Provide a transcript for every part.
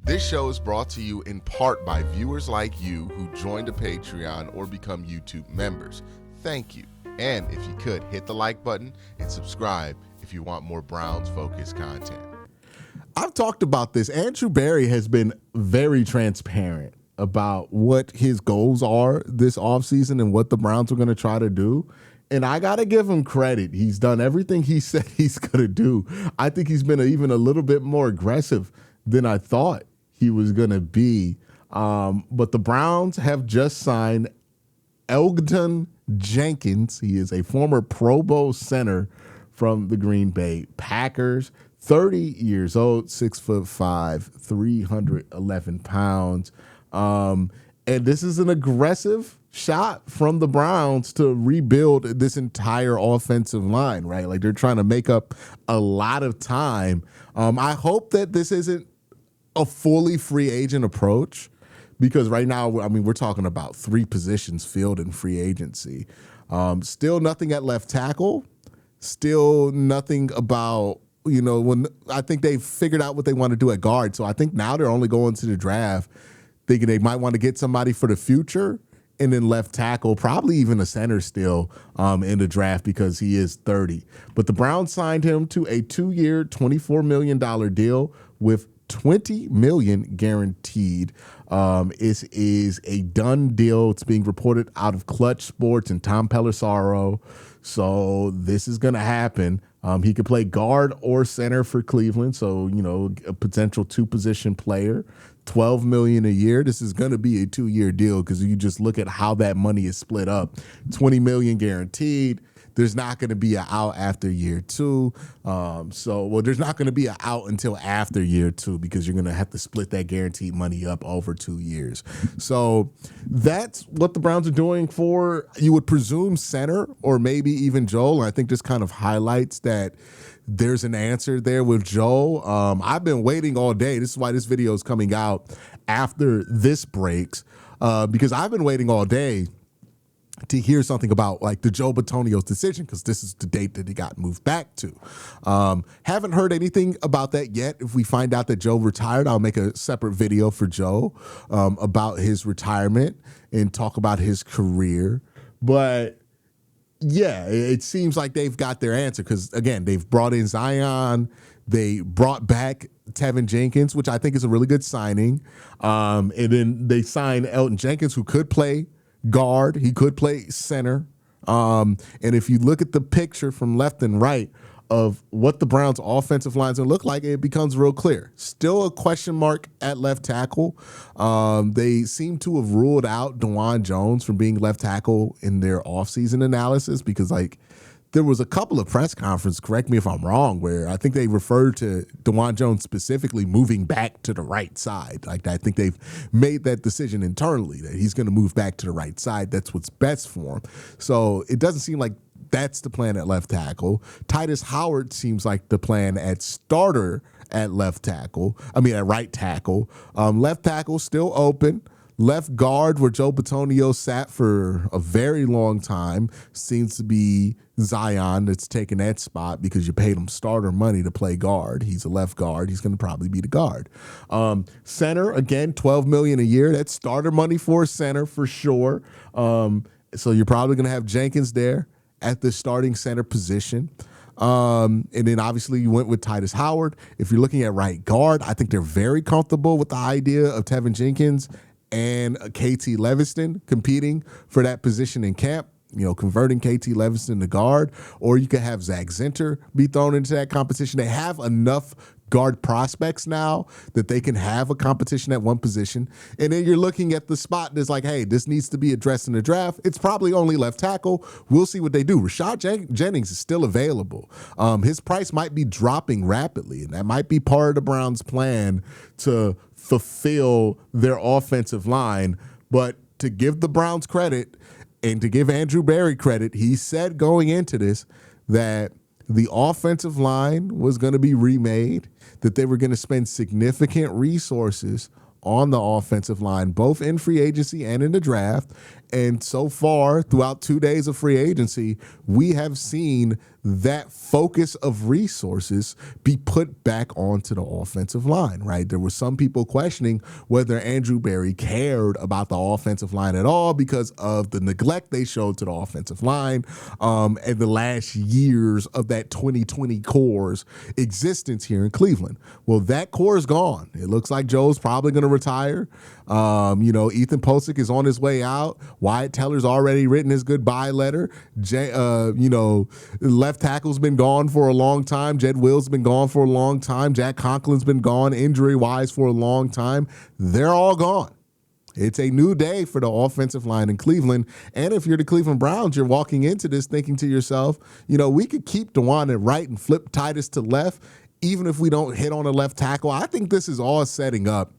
This show is brought to you in part by viewers like you who joined a Patreon or become YouTube members. Thank you. And if you could, hit the like button and subscribe if you want more Browns-focused content. I've talked about this. Andrew Berry has been very transparent about what his goals are this offseason and what the Browns are going to try to do. And I got to give him credit. He's done everything he said he's going to do. I think he's been even a little bit more aggressive than I thought he was going to be. But the Browns have just signed Elgton Jenkins. He is a former Pro Bowl center from the Green Bay Packers, 30 years old, 6'5", 311 pounds. And this is an aggressive shot from the Browns to rebuild this entire offensive line, right? Like they're trying to make up a lot of time. I hope that this isn't a fully free agent approach, because right now, I mean, we're talking about 3 positions filled in free agency. Still nothing at left tackle. Still nothing about, when I think they've figured out what they want to do at guard. So I think now they're only going to the draft thinking they might want to get somebody for the future, and then left tackle, probably even a center still in the draft because he is 30. But the Browns signed him to a 2-year, $24 million deal with $20 million guaranteed. It is a done deal. It's being reported out of Clutch Sports and Tom Pelissaro. So this is going to happen. He could play guard or center for Cleveland. So, a potential 2-position player, $12 million a year. This is going to be a 2-year deal because you just look at how that money is split up. $20 million guaranteed. There's not going to be an out after year 2. There's not going to be an out until after year 2 because you're going to have to split that guaranteed money up over 2 years. So that's what the Browns are doing for, you would presume, center or maybe even Joel. And I think this kind of highlights that there's an answer there with Joel. I've been waiting all day. This is why this video is coming out after this breaks, because I've been waiting all day to hear something about like the Joe Bitonio's decision, because this is the date that he got moved back to. Haven't heard anything about that yet. If we find out that Joe retired, I'll make a separate video for Joe about his retirement and talk about his career. But yeah, it seems like they've got their answer because, again, they've brought in Zion. They brought back Tevin Jenkins, which I think is a really good signing. And then they signed Elgton Jenkins, who could play guard. He could play center. And if you look at the picture from left and right of what the Browns' offensive line is going to look like, it becomes real clear. Still a question mark at left tackle. They seem to have ruled out DeJuan Jones from being left tackle in their offseason analysis because, there was a couple of press conferences, correct me if I'm wrong, where I think they referred to DeJuan Jones specifically moving back to the right side. I think they've made that decision internally that he's going to move back to the right side. That's what's best for him. So it doesn't seem like that's the plan at left tackle. Titus Howard seems like the plan at starter at right tackle. Left tackle still open. Left guard, where Joe Bitonio sat for a very long time, seems to be Zion that's taking that spot because you paid him starter money to play guard. He's a left guard. He's going to probably be the guard. Center, again, $12 million a year. That's starter money for a center for sure. So you're probably going to have Jenkins there at the starting center position. And then obviously you went with Titus Howard. If you're looking at right guard, I think they're very comfortable with the idea of Tevin Jenkins and KT Leviston competing for that position in camp, converting KT Leviston to guard, or you could have Zach Zinter be thrown into that competition. They have enough guard prospects now that they can have a competition at one position. And then you're looking at the spot that's like, hey, this needs to be addressed in the draft. It's probably only left tackle. We'll see what they do. Rashad Jennings is still available. His price might be dropping rapidly, and that might be part of the Browns' plan to fulfill their offensive line. But to give the Browns credit and to give Andrew Berry credit, he said going into this that the offensive line was going to be remade, that they were going to spend significant resources on the offensive line, both in free agency and in the draft, And so far, throughout 2 days of free agency, we have seen that focus of resources be put back onto the offensive line, right? There were some people questioning whether Andrew Berry cared about the offensive line at all because of the neglect they showed to the offensive line and the last years of that 2020 core's existence here in Cleveland. Well, that core is gone. It looks like Joe's probably going to retire. Ethan Posick is on his way out. Wyatt Teller's already written his goodbye letter. Left tackle's been gone for a long time. Jed Will's been gone for a long time. Jack Conklin's been gone injury-wise for a long time. They're all gone. It's a new day for the offensive line in Cleveland. And if you're the Cleveland Browns, you're walking into this thinking to yourself, we could keep DeJuan at right and flip Titus to left, even if we don't hit on a left tackle. I think this is all setting up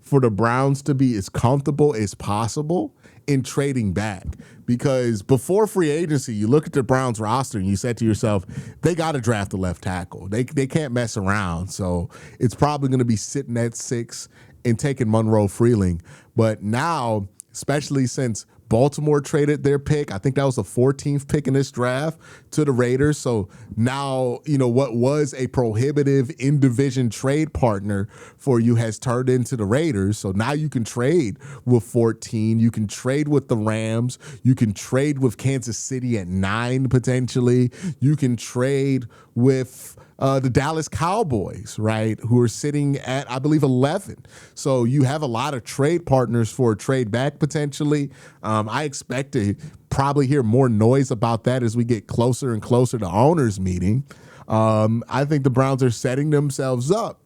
for the Browns to be as comfortable as possible in trading back. Because before free agency, you look at the Browns roster and you said to yourself, they got to draft a left tackle. They can't mess around. So it's probably going to be sitting at 6 and taking Monroe Freeling. But now, especially since Baltimore traded their pick, I think that was the 14th pick in this draft, to the Raiders. So now, what was a prohibitive in-division trade partner for you has turned into the Raiders. So now you can trade with 14. You can trade with the Rams. You can trade with Kansas City at 9 potentially. You can trade with the Dallas Cowboys, right, who are sitting at, I believe, 11. So you have a lot of trade partners for a trade back potentially. I expect to probably hear more noise about that as we get closer and closer to owners meeting. I think the Browns are setting themselves up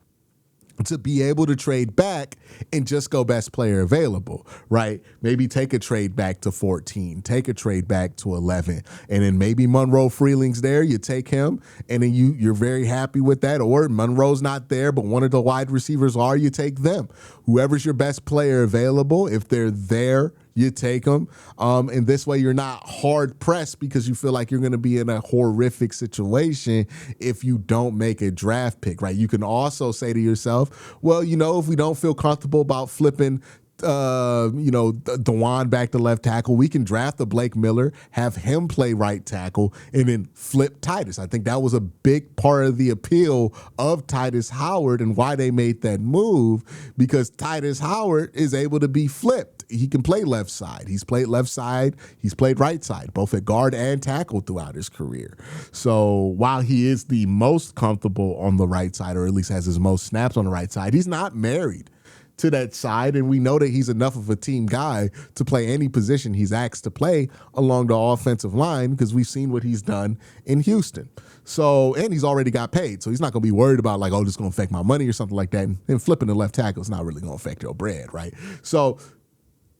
to be able to trade back and just go best player available, right? Maybe take a trade back to 14, take a trade back to 11, and then maybe Monroe Freeling's there, you take him, and then you're very happy with that, or Monroe's not there, but one of the wide receivers are, you take them. Whoever's your best player available, if they're there, you take them. And this way you're not hard pressed because you feel like you're going to be in a horrific situation if you don't make a draft pick, right? You can also say to yourself, well, if we don't feel comfortable about flipping DeJuan back to left tackle, we can draft the Blake Miller, have him play right tackle, and then flip Titus. I think that was a big part of the appeal of Titus Howard and why they made that move, because Titus Howard is able to be flipped. He can play left side. He's played left side. He's played right side, both at guard and tackle throughout his career. So while he is the most comfortable on the right side, or at least has his most snaps on the right side, he's not married to that side, and we know that he's enough of a team guy to play any position he's asked to play along the offensive line, because we've seen what he's done in Houston. So, and he's already got paid, so he's not going to be worried about this is going to affect my money or something like that. And flipping the left tackle is not really going to affect your bread, right? So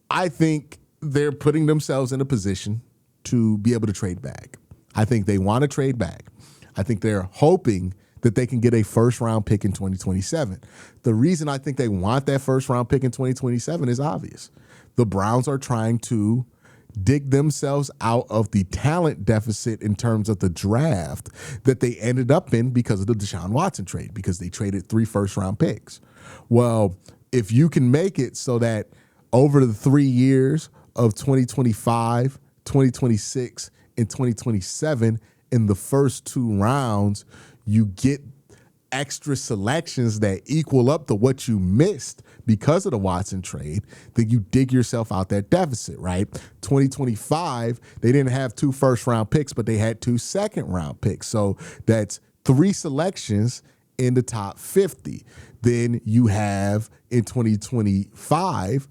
I think they're putting themselves in a position to be able to trade back. I think they want to trade back. I think they're hoping that they can get a first-round pick in 2027. The reason I think they want that first-round pick in 2027 is obvious. The Browns are trying to dig themselves out of the talent deficit in terms of the draft that they ended up in because of the Deshaun Watson trade, because they traded 3 first-round picks. Well, if you can make it so that over the 3 years of 2025, 2026, and 2027, in the first 2 rounds, you get extra selections that equal up to what you missed because of the Watson trade, then you dig yourself out that deficit, right? 2025, they didn't have 2 first-round picks, but they had 2 second-round picks. So that's 3 selections in the top 50. Then you have, in 2025,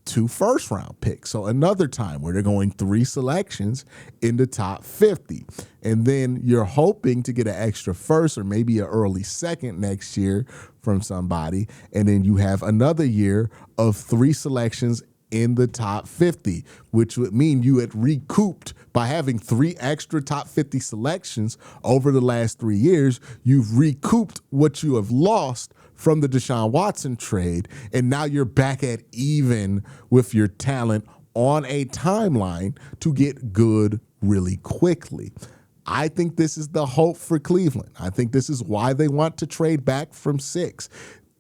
2 first-round picks. So another time where they're going 3 selections in the top 50. And then you're hoping to get an extra first or maybe an early second next year from somebody. And then you have another year of 3 selections in the top 50, which would mean you had recouped by having 3 extra top 50 selections over the last 3 years. You've recouped what you have lost from the Deshaun Watson trade, and now you're back at even with your talent on a timeline to get good really quickly. I think this is the hope for Cleveland. I think this is why they want to trade back from 6.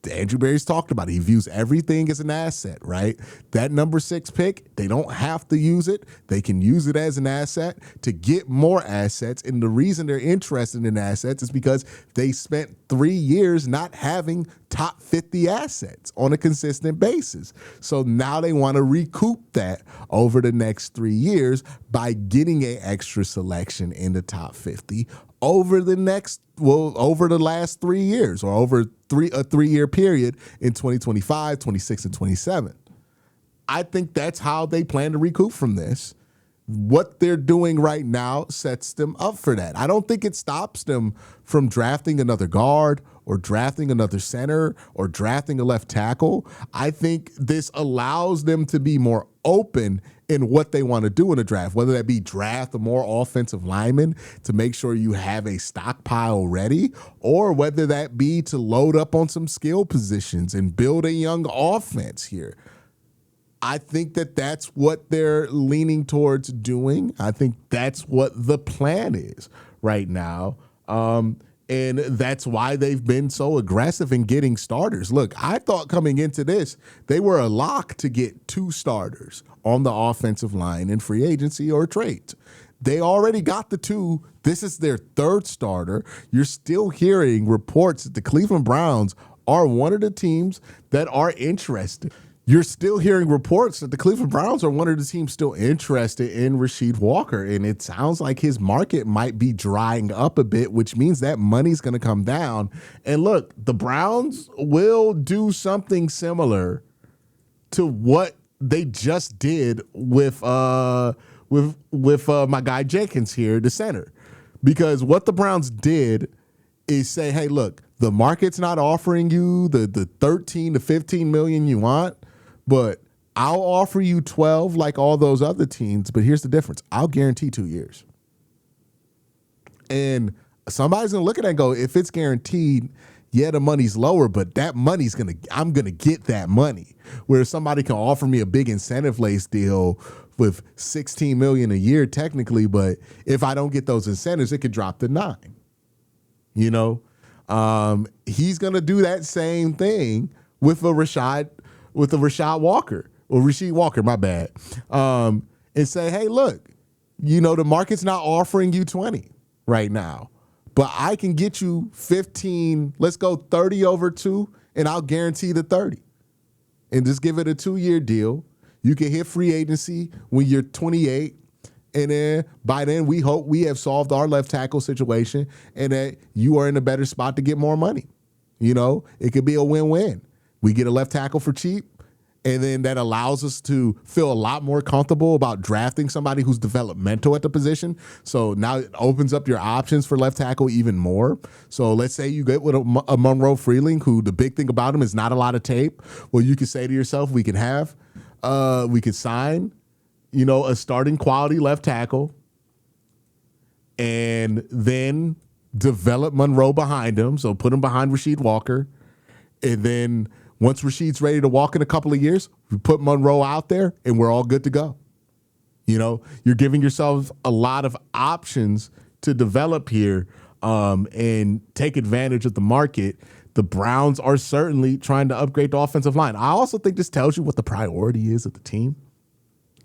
Andrew Berry's talked about it. He views everything as an asset, right? That number 6 pick, they don't have to use it. They can use it as an asset to get more assets. And the reason they're interested in assets is because they spent 3 years not having top 50 assets on a consistent basis. So now they want to recoup that over the next 3 years by getting an extra selection in the top 50 over the last 3 years, or over a 3-year period in 2025, 26, and 27. I think that's how they plan to recoup from this. What they're doing right now sets them up for that. I don't think it stops them from drafting another guard or drafting another center or drafting a left tackle. I think this allows them to be more open in what they want to do in a draft, whether that be draft a more offensive lineman to make sure you have a stockpile ready, or whether that be to load up on some skill positions and build a young offense here. I think that that's what they're leaning towards doing. I think that's what the plan is right now. And that's why they've been so aggressive in getting starters. Look, I thought coming into this, they were a lock to get 2 starters on the offensive line in free agency or trades. They already got the 2. This is their 3rd starter. You're still hearing reports that the Cleveland Browns are one of the teams that are interested. You're still hearing reports that the Cleveland Browns are one of the teams still interested in Rasheed Walker, and it sounds like his market might be drying up a bit, which means that money's going to come down. And look, the Browns will do something similar to what they just did with my guy Jenkins here, the center, because what the Browns did is say, hey, look, the market's not offering you the 13 to 15 million you want, but I'll offer you 12 like all those other teams. But here's the difference. I'll guarantee 2 years. And somebody's going to look at that and go, if it's guaranteed, yeah, the money's lower, but that money's I'm going to get that money. Where somebody can offer me a big incentive-laced deal with $16 million a year technically, but if I don't get those incentives, it could drop to 9. You know? He's going to do that same thing with a Rasheed Walker, my bad, and say, hey, look, you know, the market's not offering you 20 right now, but I can get you 15, let's go 30 over 2, and I'll guarantee the 30. And just give it a 2-year deal. You can hit free agency when you're 28, and then by then we hope we have solved our left tackle situation and that you are in a better spot to get more money. You know, it could be a win-win. We get a left tackle for cheap, and then that allows us to feel a lot more comfortable about drafting somebody who's developmental at the position. So now it opens up your options for left tackle even more. So let's say you get with a Monroe Freeling, who the big thing about him is not a lot of tape. Well, you can say to yourself, we can sign, you know, a starting quality left tackle and then develop Monroe behind him. So put him behind Rasheed Walker. And then once Rasheed's ready to walk in a couple of years, we put Monroe out there and we're all good to go. You know, you're giving yourselves a lot of options to develop here and take advantage of the market. The Browns are certainly trying to upgrade the offensive line. I also think this tells you what the priority is of the team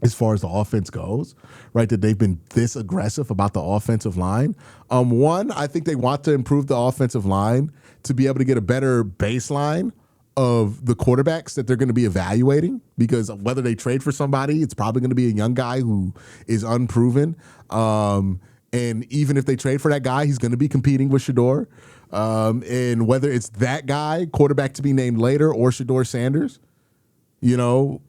as far as the offense goes, right? That they've been this aggressive about the offensive line. One, I think they want to improve the offensive line to be able to get a better baseline of the quarterbacks that they're going to be evaluating, because whether they trade for somebody, it's probably going to be a young guy who is unproven. And even if they trade for that guy, he's going to be competing with Shedeur. And whether it's that guy, quarterback to be named later, or Shedeur Sanders, you know,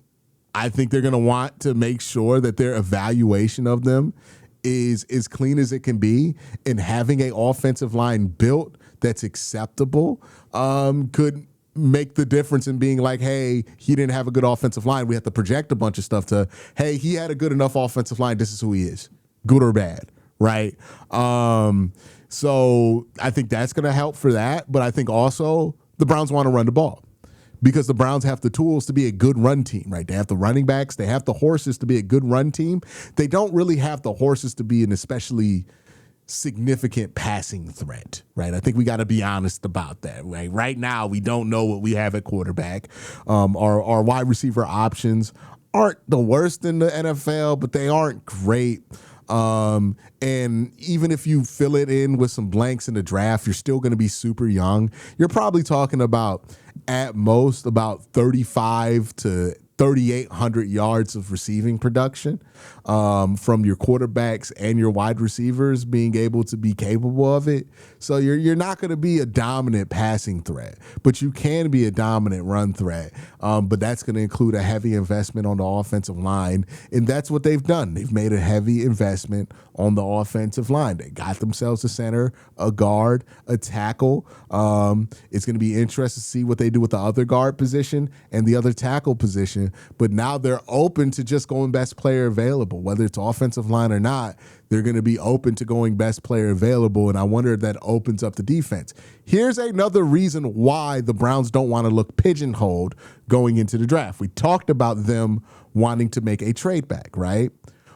I think they're going to want to make sure that their evaluation of them is as clean as it can be, and having an offensive line built that's acceptable could make the difference in being like, hey, he didn't have a good offensive line. We have to project a bunch of stuff to, hey, he had a good enough offensive line. This is who he is, good or bad, right? So I think that's going to help for that. But I think also the Browns want to run the ball, because the Browns have the tools to be a good run team, right? They have the running backs. They have the horses to be a good run team. They don't really have the horses to be an especially significant passing threat, right? I think we got to be honest about that, right? Right now, we don't know what we have at quarterback. Our wide receiver options aren't the worst in the NFL, but they aren't great. And even if you fill it in with some blanks in the draft, you're still going to be super young. You're probably talking about at most about 35 to 3,800 yards of receiving production from your quarterbacks and your wide receivers being able to be capable of it. So you're not going to be a dominant passing threat, but you can be a dominant run threat. But that's going to include a heavy investment on the offensive line, and that's what they've done. They've made a heavy investment on the offensive line. They got themselves a center, a guard, a tackle. It's going to be interesting to see what they do with the other guard position and the other tackle position. But now they're open to just going best player available, whether it's offensive line or not. They're going to be open to going best player available, and I wonder if that opens up the defense. Here's another reason why the Browns don't want to look pigeonholed going into the draft. We talked about them wanting to make a trade back, right?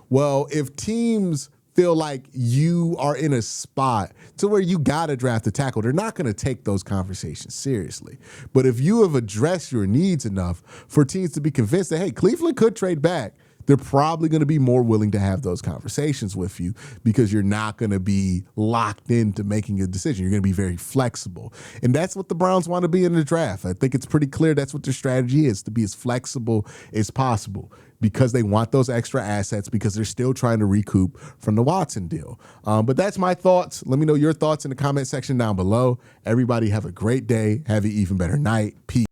Well, if teams feel like you are in a spot to where you got to draft a tackle, they're not going to take those conversations seriously. But if you have addressed your needs enough for teams to be convinced that, hey, Cleveland could trade back, they're probably going to be more willing to have those conversations with you because you're not going to be locked into making a decision. You're going to be very flexible. And that's what the Browns want to be in the draft. I think it's pretty clear that's what their strategy is, to be as flexible as possible, because they want those extra assets, because they're still trying to recoup from the Watson deal. But that's my thoughts. Let me know your thoughts in the comment section down below. Everybody have a great day. Have an even better night. Peace.